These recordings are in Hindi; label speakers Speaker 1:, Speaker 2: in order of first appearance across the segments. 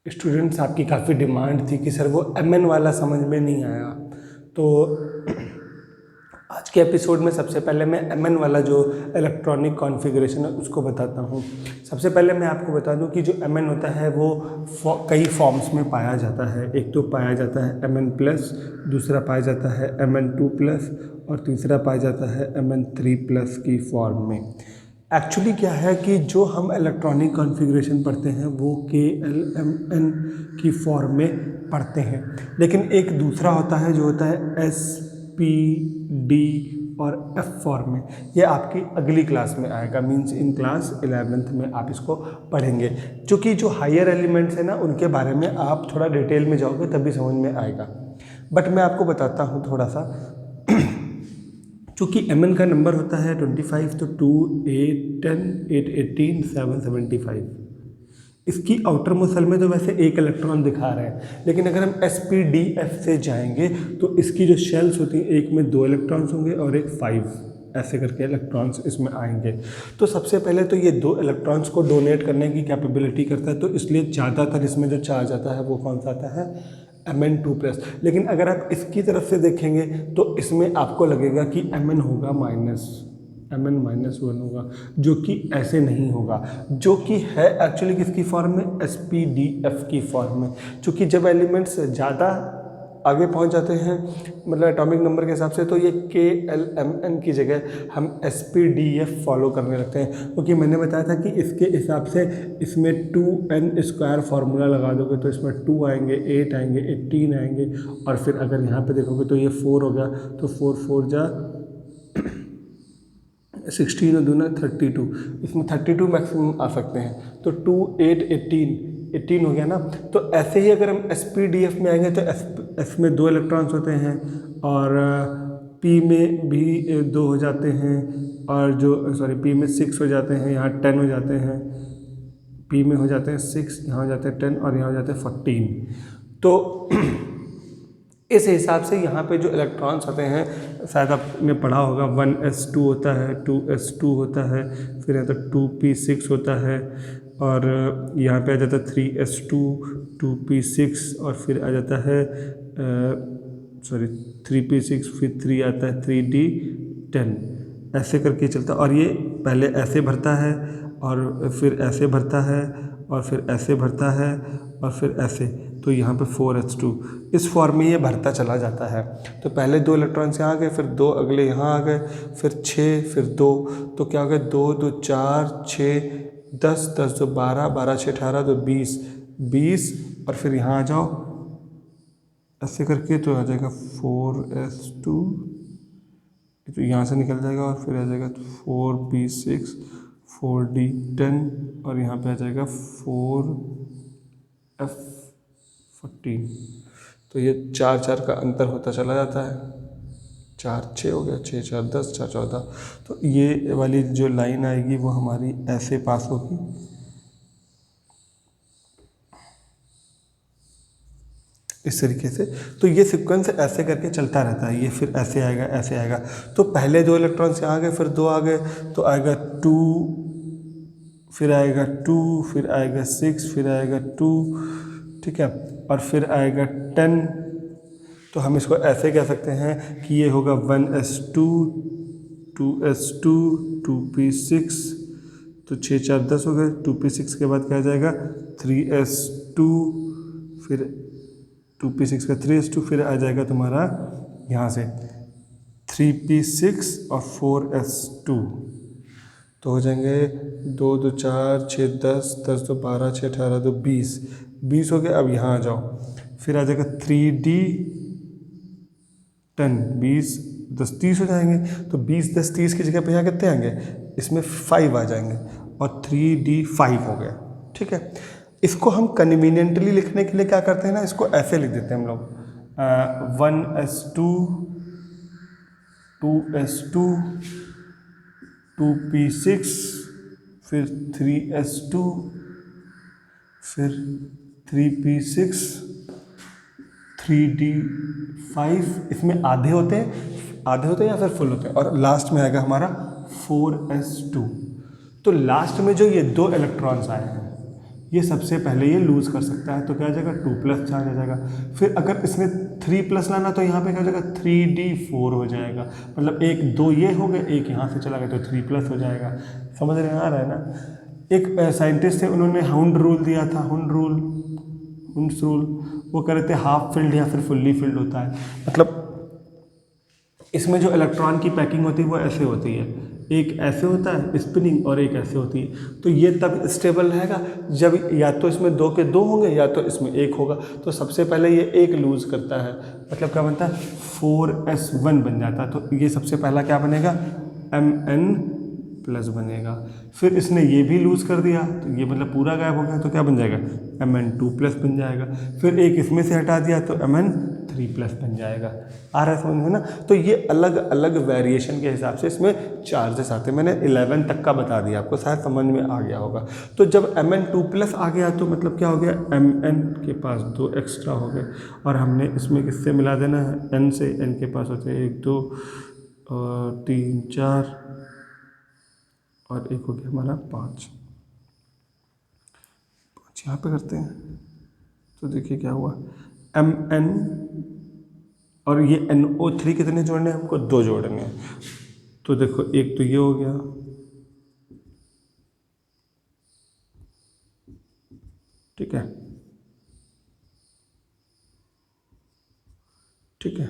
Speaker 1: स्टूडेंट्स आपकी काफ़ी डिमांड थी कि सर वो mn वाला समझ में नहीं आया, तो आज के एपिसोड में सबसे पहले मैं mn वाला जो इलेक्ट्रॉनिक कॉन्फ़िगरेशन है उसको बताता हूँ। सबसे पहले मैं आपको बता दूँ कि जो mn होता है वो कई फॉर्म्स में पाया जाता है। एक तो पाया जाता है mn+, दूसरा पाया जाता है mn2+, और तीसरा पाया जाता है mn3+ की फॉर्म में। एक्चुअली क्या है कि जो हम इलेक्ट्रॉनिक कॉन्फ़िगरेशन पढ़ते हैं वो KLMN की फॉर्म में पढ़ते हैं, लेकिन एक दूसरा होता है जो होता है SPD और F फॉर्म में। ये आपकी अगली क्लास में आएगा, मींस इन क्लास 11th में आप इसको पढ़ेंगे। क्योंकि जो हायर एलिमेंट्स हैं ना उनके बारे में आप थोड़ा डिटेल में जाओगे तभी समझ में आएगा, बट मैं आपको बताता हूँ थोड़ा सा। चूँकि mn का नंबर होता है 25, तो 2, 8, 10, 8, 18, 7, 75। इसकी आउटर मोस्ट सेल में तो वैसे एक इलेक्ट्रॉन दिखा रहे हैं, लेकिन अगर हम SPDF से जाएंगे तो इसकी जो शेल्स होती हैं एक में 2 इलेक्ट्रॉन्स होंगे और एक 5, ऐसे करके इलेक्ट्रॉन्स इसमें आएंगे। तो सबसे पहले तो ये 2 इलेक्ट्रॉन्स को डोनेट करने की कैपेबिलिटी करता है, तो इसलिए ज़्यादातर इसमें जो चार्ज आता है वो कौन सा आता है, Mn2+। लेकिन अगर आप इसकी तरफ से देखेंगे तो इसमें आपको लगेगा कि Mn होगा Mn-1 होगा, जो कि ऐसे नहीं होगा, जो कि है एक्चुअली किसकी फॉर्म में, SPDF की फॉर्म में। क्योंकि जब एलिमेंट्स ज़्यादा आगे पहुंच जाते हैं मतलब एटॉमिक नंबर के हिसाब से, तो ये KLMN की जगह हम SPDF फॉलो करने लगते हैं। क्योंकि मैंने बताया था कि इसके हिसाब से इसमें 2n² फार्मूला लगा दोगे तो इसमें 2 आएंगे, 8 आएंगे, 18 आएंगे, और फिर अगर यहाँ पे देखोगे तो ये 4 हो गया, तो 4 4 जा 16 और 2 32, इसमें 32 मैक्सिमम आ सकते हैं। तो 2, 8, 18 हो गया ना। तो ऐसे ही अगर हम SPDF में आएंगे तो S में 2 इलेक्ट्रॉन्स होते हैं, और P में भी 2 हो जाते हैं, और P में 6 हो जाते हैं, यहाँ 10 हो जाते हैं, P में हो जाते हैं 6, यहाँ हो जाते हैं 10, और यहाँ हो जाते हैं 14। तो इस हिसाब से यहाँ पे जो इलेक्ट्रॉन्स होते हैं, शायद आपने पढ़ा होगा 1s2 होता है, 2s2 होता है, फिर यहाँ तो 2p6 होता है, और यहाँ पे आ जाता है 3s2, 2p6, और फिर आ जाता है 3p6, फिर 3 आता है 3d10, ऐसे करके चलता है। और ये पहले ऐसे भरता है, और फिर ऐसे भरता है, और फिर ऐसे भरता है, और फिर ऐसे। तो यहाँ पे 4s2 इस फॉर्म में ये भरता चला जाता है। तो पहले 2 इलेक्ट्रॉन्स यहाँ आ गए, फिर 2 अगले यहाँ आ गए, फिर 6, फिर 2, तो क्या हो गया, 2 2 4 6 10 10 2 12 12 6 18 तो 20, और फिर यहाँ आ जाओ ऐसे करके, तो आ जाएगा 4s2, तो यहाँ से निकल जाएगा, और फिर आ जाएगा 4p6, 4d10, और यहाँ पे आ जाएगा 4f14। तो ये 4 4 का अंतर होता चला जाता है, 4 6 हो गया, 6 4 10, 4 14। तो ये वाली जो लाइन आएगी वो हमारी ऐसे पास होगी, इस तरीके से। तो ये सीक्वेंस ऐसे करके चलता रहता है, ये फिर ऐसे आएगा, ऐसे आएगा। तो पहले 2 इलेक्ट्रॉन्स यहाँ आ गए, फिर 2 आ गए, तो आएगा 2, फिर आएगा 2, फिर आएगा 6, फिर आएगा 2, ठीक है, और फिर आएगा 10। तो हम इसको ऐसे कह सकते हैं कि ये होगा 1s2, 2s2, 2p6, तो 6 4 10 हो गए। 2p6 के बाद क्या आ जाएगा, 3s2, फिर 2p6 का 3s2, फिर आ जाएगा तुम्हारा यहाँ से 3p6 और 4s2, तो हो जाएंगे 2 2 4 6 10 10 2 12 6 18 2 20 हो गया। अब यहाँ आ जाओ, फिर आ जाएगा 3d10, 20 10 30 हो जाएंगे। तो 20 10 30 की जगह पे यहाँ कितने आएंगे, इसमें 5 आ जाएंगे, और 3d5 हो गया, ठीक है। इसको हम कन्वीनियंटली लिखने के लिए क्या करते हैं ना, इसको ऐसे लिख देते हैं हम लोग, 1s2, 2s2, 2p6, फिर 3s2, फिर 3p6, 3d5, इसमें आधे होते हैं या फिर फुल होते हैं, और लास्ट में आएगा हमारा 4s2। तो लास्ट में जो ये 2 इलेक्ट्रॉन्स आए हैं, ये सबसे पहले ये लूज़ कर सकता है, तो क्या आ जाएगा 2+ चार्ज आ जाएगा। फिर अगर इसने 3+ लाना तो यहाँ पे क्या हो जाएगा 3d4 हो जाएगा, मतलब 1 2 ये हो गए, एक यहाँ से चला गया तो 3+ हो जाएगा। समझ में आ रहा है ना। एक साइंटिस्ट थे, उन्होंने हाउंड रूल दिया था, हुंड्स रूल। वो कह रहे थे हाफ फिल्ड या फिर फुल्ली फिल्ड होता है, मतलब इसमें जो इलेक्ट्रॉन की पैकिंग होती है वो ऐसे होती है, एक ऐसे होता है स्पिनिंग और एक ऐसे होती है। तो ये तब स्टेबल रहेगा जब या तो इसमें 2 के 2 होंगे या तो इसमें 1 होगा। तो सबसे पहले ये 1 लूज़ करता है, मतलब क्या बनता है 4s1 बन जाता है। तो ये सबसे पहला क्या बनेगा Mn+ बनेगा। फिर इसने ये भी लूज़ कर दिया तो ये मतलब पूरा गायब हो गया, तो क्या बन जाएगा Mn2+ बन जाएगा। फिर एक इसमें से हटा दिया तो Mn3+ बन जाएगा। आ रहा है समझ में ना। तो ये अलग अलग वेरिएशन के हिसाब से इसमें चार्जेस आते हैं। मैंने 11 तक का बता दिया आपको, शायद समझ में आ गया होगा। तो जब Mn2+ आ गया तो मतलब क्या हो गया, Mn के पास 2 एक्स्ट्रा हो गए, और हमने इसमें किससे मिला देना है, n से। n के पास होते हैं 1 2 3 4 और एक हो गया हमारा 5 यहाँ पे करते हैं। तो देखिए क्या हुआ, Mn और ये NO3 कितने जोड़ने हैं हमको, 2 जोड़ने हैं। तो देखो एक तो ये हो गया, ठीक है, ठीक है।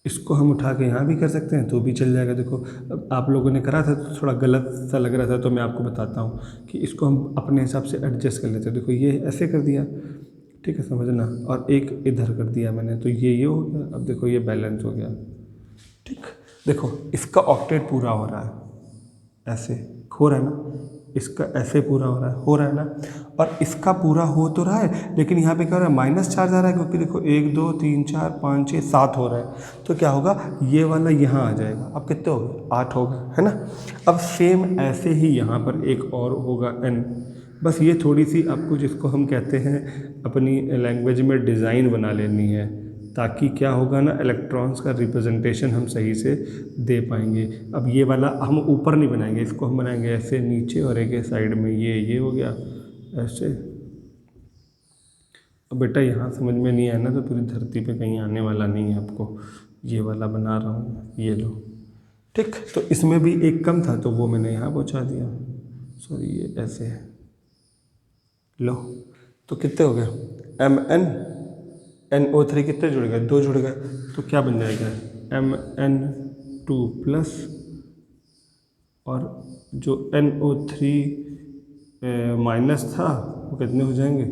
Speaker 1: इसको हम उठा के यहाँ भी कर सकते हैं तो भी चल जाएगा। देखो अब आप लोगों ने करा था तो थोड़ा गलत सा लग रहा था, तो मैं आपको बताता हूँ कि इसको हम अपने हिसाब से एडजस्ट कर लेते हैं। देखो ये ऐसे कर दिया, ठीक है, समझना, और एक इधर कर दिया मैंने, तो ये हो गया। अब देखो ये बैलेंस हो गया, ठीक। देखो इसका ऑक्टेट पूरा हो रहा है, ऐसे हो रहा है ना, इसका ऐसे पूरा हो रहा है ना, और इसका पूरा हो तो रहा है, लेकिन यहाँ पे क्या हो रहा है, माइनस चार्ज आ रहा है, क्योंकि देखो 1 2 3 4 5 6 7 हो रहा है। तो क्या होगा, ये वाला यहाँ आ जाएगा। अब कितने हो गए, 8 हो गए, है ना। अब सेम ऐसे ही यहाँ पर एक और होगा n। बस ये थोड़ी सी आपको, जिसको हम कहते हैं अपनी लैंग्वेज में डिज़ाइन बना लेनी है, ताकि क्या होगा ना, इलेक्ट्रॉन्स का रिप्रेजेंटेशन हम सही से दे पाएंगे। अब ये वाला हम ऊपर नहीं बनाएंगे, इसको हम बनाएंगे ऐसे नीचे, और एक साइड में ये हो गया ऐसे। अब बेटा यहाँ समझ में नहीं आया ना तो पूरी धरती पे कहीं आने वाला नहीं है आपको। ये वाला बना रहा हूँ, ये लो, ठीक। तो इसमें भी एक कम था तो वो मैंने यहाँ पहुँचा दिया, सॉरी ये ऐसे है, लो। तो कितने हो गए, Mn NO3 कितने जुड़ गए, 2 जुड़ गए। तो क्या बन जाएगा Mn2+, और जो NO3 माइनस था वो कितने हो जाएंगे,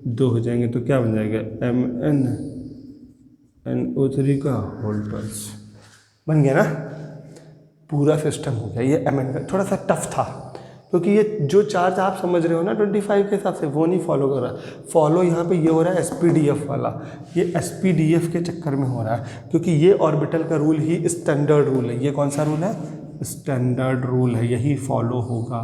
Speaker 1: 2 हो जाएंगे। तो क्या बन जाएगा Mn NO3 का होल ट्वाइस। बन गया ना, पूरा सिस्टम हो गया। ये Mn का थोड़ा सा टफ था, क्योंकि ये जो चार्ज आप समझ रहे हो ना 25 के हिसाब से, वो नहीं फॉलो कर रहा। फॉलो यहाँ पे ये हो रहा है SPDF वाला, ये SPDF के चक्कर में हो रहा है, क्योंकि ये ऑर्बिटल का रूल ही स्टैंडर्ड रूल है। ये कौन सा रूल है, स्टैंडर्ड रूल है, यही फॉलो होगा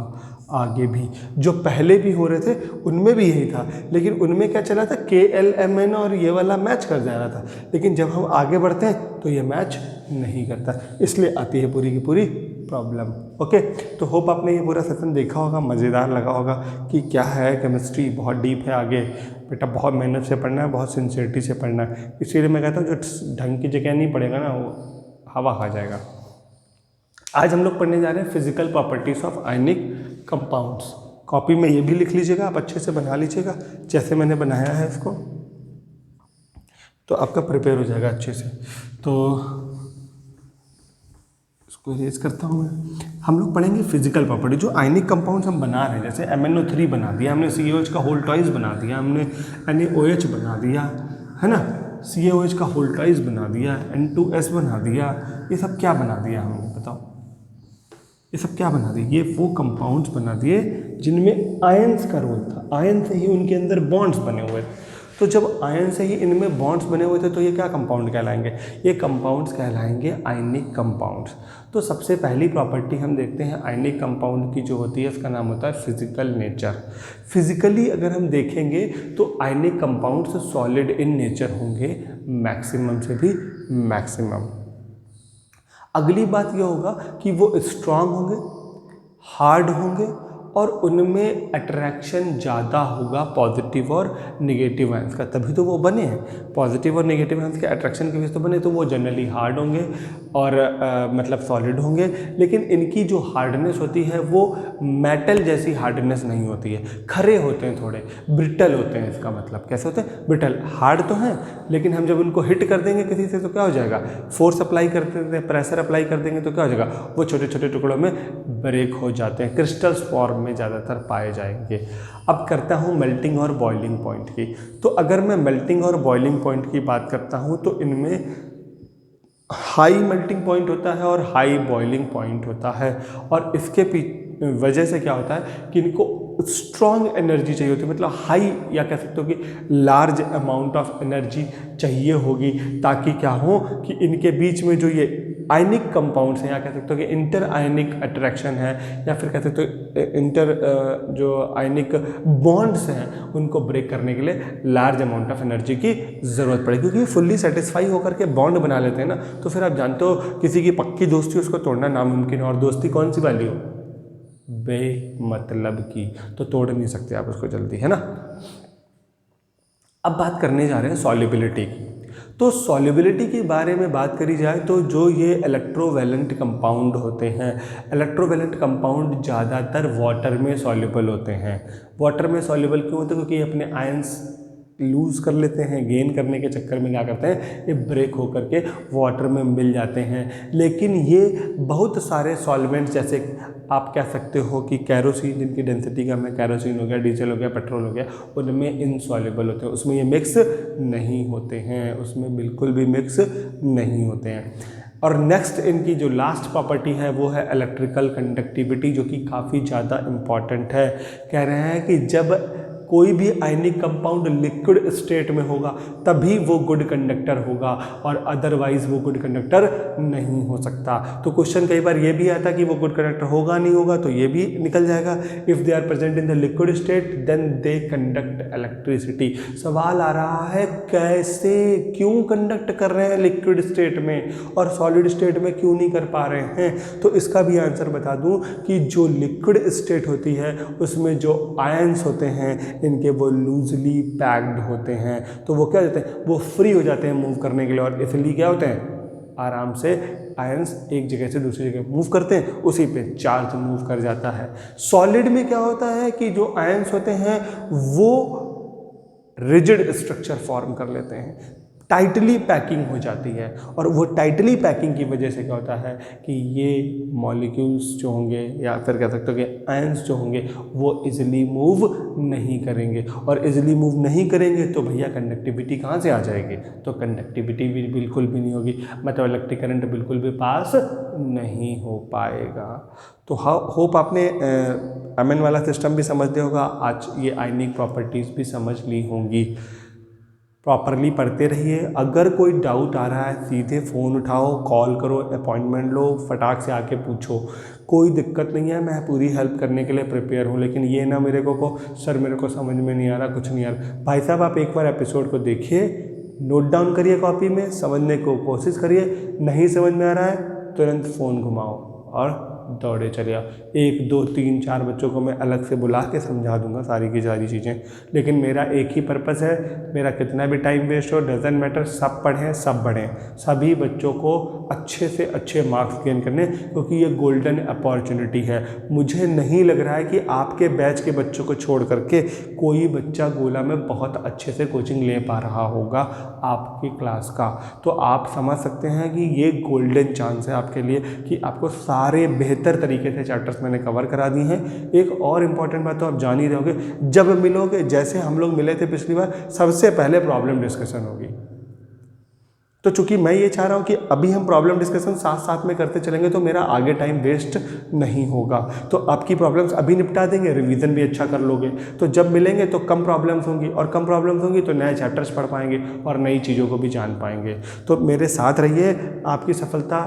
Speaker 1: आगे भी। जो पहले भी हो रहे थे उनमें भी यही था, लेकिन उनमें क्या चला था, KLMN और ये वाला मैच कर जा रहा था, लेकिन जब हम आगे बढ़ते हैं तो ये मैच नहीं करता, इसलिए आती है पूरी की पूरी प्रॉब्लम। ओके, तो होप आपने ये पूरा सेशन देखा होगा, मज़ेदार लगा होगा कि क्या है केमिस्ट्री, बहुत डीप है। आगे बेटा बहुत मेहनत से पढ़ना है, बहुत सिंसियरिटी से पढ़ना है। इसीलिए मैं कहता हूँ जो ढंग की जगह नहीं पढ़ेगा ना वो हवा खा जाएगा। आज हम लोग पढ़ने जा रहे हैं physical properties of ionic compounds. Copy में ये भी लिख लीजिएगा, आप अच्छे से बना लीजिएगा जैसे मैंने बनाया है इसको, तो आपका प्रिपेयर हो जाएगा अच्छे से। तो इसको इरेज करता हूँ मैं। हम लोग पढ़ेंगे फिजिकल प्रॉपर्टी, जो आयनिक कंपाउंड्स हम बना रहे हैं, जैसे MnO3 बना दिया हमने, CaOH का होल ट्वाइस बना दिया हमने, NaOH बना दिया, है ना, CaOH का होल ट्वाइस बना दिया, N2S बना दिया। ये सब क्या बना दिया हमने, बताओ, ये सब क्या बना दिए, ये वो कंपाउंड्स बना दिए जिनमें आयंस का रोल था। आयन से ही उनके अंदर बॉन्ड्स बने हुए थे। तो जब आयन से ही इनमें बॉन्ड्स बने हुए थे तो ये क्या कंपाउंड कहलाएंगे, ये कंपाउंड्स कहलाएंगे आयनिक कंपाउंड्स। तो सबसे पहली प्रॉपर्टी हम देखते हैं आयनिक कंपाउंड की जो होती है, इसका नाम होता है फिजिकल नेचर। फिजिकली अगर हम देखेंगे तो ionic compounds solid in nature होंगे, मैक्सिमम से भी मैक्सिमम। अगली बात ये होगा कि वो स्ट्रांग होंगे, हार्ड होंगे और उनमें अट्रैक्शन ज़्यादा होगा पॉजिटिव और नेगेटिव आयंस का, तभी तो वो बने हैं। पॉजिटिव और नेगेटिव आयंस के अट्रैक्शन की वजह से तो बने, तो वो जनरली हार्ड होंगे और मतलब सॉलिड होंगे। लेकिन इनकी जो हार्डनेस होती है वो मेटल जैसी हार्डनेस नहीं होती है, खरे होते हैं, थोड़े ब्रिटल होते हैं। इसका मतलब कैसे होते हैं? ब्रिटल। हार्ड तो हैं लेकिन हम जब उनको हिट कर देंगे किसी से तो क्या हो जाएगा? फोर्स अप्लाई करते हैं, प्रेशर अप्लाई कर देंगे तो क्या हो जाएगा? वो छोटे छोटे टुकड़ों में ब्रेक हो जाते हैं, क्रिस्टल्स फॉर्म में ज़्यादातर पाए जाएंगे। अब करता हूँ मेल्टिंग और बॉइलिंग पॉइंट की। तो अगर मैं मेल्टिंग और बॉइलिंग पॉइंट की बात करता हूँ तो इनमें हाई मेल्टिंग पॉइंट होता है और हाई बॉइलिंग पॉइंट होता है। और इसके वजह से क्या होता है कि इनको स्ट्रॉन्ग एनर्जी चाहिए होती है, मतलब हाई या कह सकते हो कि लार्ज अमाउंट ऑफ एनर्जी चाहिए होगी, ताकि क्या हो कि इनके बीच में जो ये आयनिक कंपाउंड्स हैं या कह सकते हो कि इंटर आयनिक अट्रैक्शन है या फिर कह सकते हो इंटर जो आयनिक बॉन्ड्स हैं उनको ब्रेक करने के लिए लार्ज अमाउंट ऑफ एनर्जी की ज़रूरत पड़ेगी। क्योंकि फुल्ली सेटिस्फाई होकर के बॉन्ड बना लेते हैं ना, तो फिर आप जानते हो किसी की पक्की दोस्ती उसको तोड़ना नामुमकिन है। और दोस्ती कौन सी वाली हो? बेमतलब की, तो तोड़ नहीं सकते आप उसको जल्दी, है ना। अब बात करने जा रहे हैं सॉल्युबिलिटी की। तो सॉल्युबिलिटी के बारे में बात करी जाए तो जो ये इलेक्ट्रोवैलेंट कंपाउंड होते हैं, इलेक्ट्रोवैलेंट कंपाउंड ज़्यादातर वाटर में सॉल्युबल होते हैं। वाटर में सॉल्युबल क्यों होते हैं? क्योंकि ये अपने आयंस लूज़ कर लेते हैं, गेन करने के चक्कर में क्या करते हैं, ये ब्रेक होकर के वाटर में मिल जाते हैं। लेकिन ये बहुत सारे सॉल्वेंट्स जैसे आप कह सकते हो कि कैरोसिन, जिनकी डेंसिटी कम है, कैरोसिन हो गया, डीजल हो गया, पेट्रोल हो गया, उनमें इनसॉल्युबल होते हैं, उसमें ये मिक्स नहीं होते हैं, उसमें बिल्कुल भी मिक्स नहीं होते हैं। और नेक्स्ट इनकी जो लास्ट प्रॉपर्टी है वो है इलेक्ट्रिकल कंडक्टिविटी, जो कि काफ़ी ज़्यादा इम्पॉर्टेंट है। कह रहे हैं कि जब कोई भी आयनिक कंपाउंड लिक्विड स्टेट में होगा तभी वो गुड कंडक्टर होगा और अदरवाइज वो गुड कंडक्टर नहीं हो सकता। तो क्वेश्चन कई बार ये भी आता कि वो गुड कंडक्टर होगा नहीं होगा, तो ये भी निकल जाएगा। If they are present in the liquid state then they conduct electricity. सवाल आ रहा है कैसे, क्यों कंडक्ट कर रहे हैं लिक्विड स्टेट में और सॉलिड स्टेट में क्यों नहीं कर पा रहे हैं? तो इसका भी आंसर बता दूं कि जो लिक्विड स्टेट होती है उसमें जो आयंस होते हैं इनके वो लूजली पैक्ड होते हैं, तो वो क्या होते हैं, वो फ्री हो जाते हैं मूव करने के लिए, और इसलिए क्या होते हैं, आराम से आयंस एक जगह से दूसरी जगह मूव करते हैं, उसी पे चार्ज मूव कर जाता है। सॉलिड में क्या होता है कि जो आयंस होते हैं वो रिजिड स्ट्रक्चर फॉर्म कर लेते हैं, टाइटली पैकिंग हो जाती है, और वो टाइटली पैकिंग की वजह से क्या होता है कि ये मॉलिक्यूल्स जो होंगे या फिर कह सकते हो कि आयंस जो होंगे वो इजीली मूव नहीं करेंगे, और इजीली मूव नहीं करेंगे तो भैया कंडक्टिविटी कहाँ से आ जाएगी? तो कंडक्टिविटी भी बिल्कुल भी नहीं होगी, मतलब इलेक्ट्रिक करंट बिल्कुल भी पास नहीं हो पाएगा। तो होप आपने अमन वाला सिस्टम भी समझ लिया होगा, आज ये आयनिक प्रॉपर्टीज़ भी समझ ली होंगी। प्रॉपरली पढ़ते रहिए। अगर कोई डाउट आ रहा है सीधे फ़ोन उठाओ, कॉल करो, अपॉइंटमेंट लो, फटाक से आके पूछो, कोई दिक्कत नहीं है, मैं पूरी हेल्प करने के लिए प्रिपेयर हूँ। लेकिन ये ना मेरे को सर मेरे को समझ में नहीं आ रहा, कुछ नहीं आ रहा। भाई साहब आप एक बार एपिसोड को देखिए, नोट डाउन करिए कॉपी में, समझने को कोशिश करिए, नहीं समझ में आ रहा है तुरंत फ़ोन घुमाओ और दौड़े चले आओ। 1 2 3 4 बच्चों को मैं अलग से बुला के समझा दूंगा सारी की सारी चीज़ें, लेकिन मेरा एक ही पर्पस है, मेरा कितना भी टाइम वेस्ट हो डजेंट मैटर, सब पढ़ें सब बढ़ें, सभी बच्चों को अच्छे से अच्छे मार्क्स गेन करने, क्योंकि ये गोल्डन अपॉर्चुनिटी है। मुझे नहीं लग रहा है कि आपके बैच के बच्चों को छोड़ करके कोई बच्चा गोला में बहुत अच्छे से कोचिंग ले पा रहा होगा आपकी क्लास का। तो आप समझ सकते हैं कि ये गोल्डन चांस है आपके लिए कि आपको सारे बेहतर तरीके से चैप्टर्स मैंने कवर करा दिए हैं। एक और इम्पॉर्टेंट बात तो आप जान ही रहोगे, जब मिलोगे जैसे हम लोग मिले थे पिछली बार, सबसे पहले प्रॉब्लम डिस्कशन होगी। तो चूंकि मैं ये चाह रहा हूँ कि अभी हम प्रॉब्लम डिस्कशन साथ साथ में करते चलेंगे तो मेरा आगे टाइम वेस्ट नहीं होगा। तो आपकी प्रॉब्लम्स अभी निपटा देंगे, रिवीजन भी अच्छा कर लोगे, तो जब मिलेंगे तो कम प्रॉब्लम्स होंगी, और कम प्रॉब्लम्स होंगी तो नए चैप्टर्स पढ़ पाएंगे और नई चीज़ों को भी जान पाएंगे। तो मेरे साथ रहिए, आपकी सफलता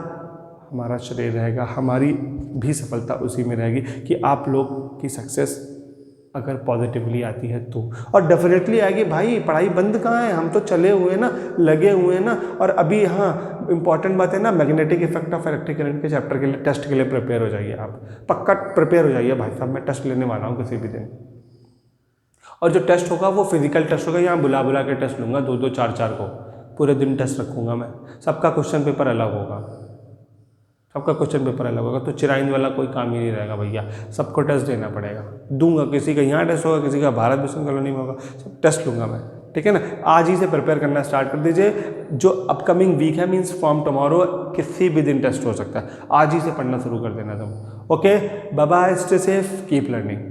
Speaker 1: हमारा श्रेय रहेगा, हमारी भी सफलता उसी में रहेगी कि आप लोग की सक्सेस अगर पॉजिटिवली आती है तो, और डेफिनेटली आएगी भाई, पढ़ाई बंद कहाँ है, हम तो चले हुए हैं ना, लगे हुए हैं ना। और अभी हाँ इंपॉर्टेंट बात है ना, magnetic effect of electric current के चैप्टर के लिए, टेस्ट के लिए प्रिपेयर हो जाइए आप, पक्का प्रिपेयर हो जाइए भाई साहब, मैं टेस्ट लेने वाला हूँ किसी भी दिन। और जो टेस्ट होगा वो फिजिकल टेस्ट होगा, यहाँ बुला बुला के टेस्ट लूँगा, 2-2 4-4 को, पूरे दिन टेस्ट रखूँगा मैं, सबका क्वेश्चन पेपर अलग होगा, सबका क्वेश्चन पेपर अलग होगा, तो चिराइंद वाला कोई काम ही नहीं रहेगा भैया, सबको टेस्ट देना पड़ेगा, दूंगा, किसी का यहाँ टेस्ट होगा, किसी का भारत भूषण कॉलोनी में होगा, सब टेस्ट लूँगा मैं, ठीक है ना। आज ही से प्रिपेयर करना स्टार्ट कर दीजिए, जो अपकमिंग वीक है मीन्स फ्रॉम टुमारो किसी भी दिन टेस्ट हो सकता है, आज ही से पढ़ना शुरू कर देना तुम। Okay, bye bye, stay safe, keep learning.